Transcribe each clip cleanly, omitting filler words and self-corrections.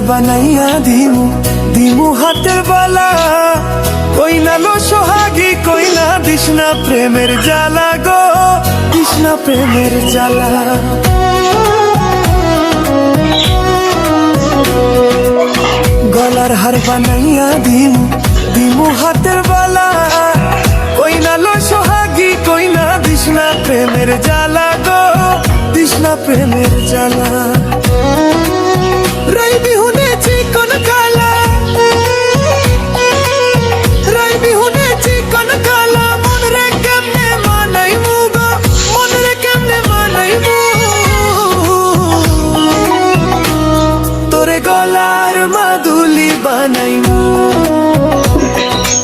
বানাইয়া দিমু দিমু হাতের বালা, কই না লো সোহাগী কই না দিশনা প্রেমের জ্বালা গো, দিশনা প্রেমের জ্বালা। গলার হার বানাইয়া দিমু দিমু হাতের বালা, কই না লো সোহাগী কই না দিশনা প্রেমের জ্বালা গো, দিশনা প্রেমের জ্বালা। রাই বিহুনে চিকন কালা, রাই বিহুনে চিকন কালা, মন রে কেমনে মানাইমু গো, মন রে কেমনে মানাইমু। তোরে গলার মাদুলি বানাইমু,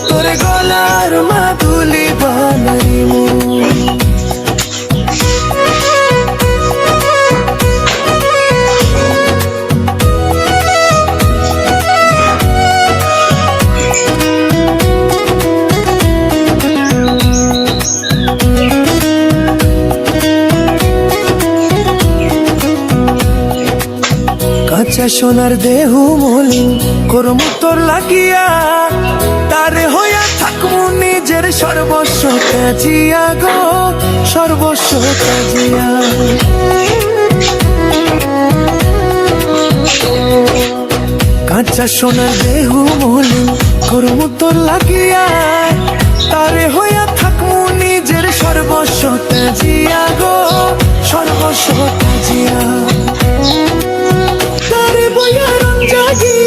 তোরে গলার মাদুলি বানাইমু। কাঁচা সোনার দেহু মলিন করমু তোর লাগিয়া, তারে হইয়া থাকমু নিজের সর্বস্ব কাজিয়া গো, সর্বস্ব কাজিয়া। কাঁচা সোনার দেহু মলিন করমু তোর লাগিয়া, তারে হইয়া থাকমু নিজের সর্বস্ব কাজিয়া গো, সর্বস্ব কাজিয়া।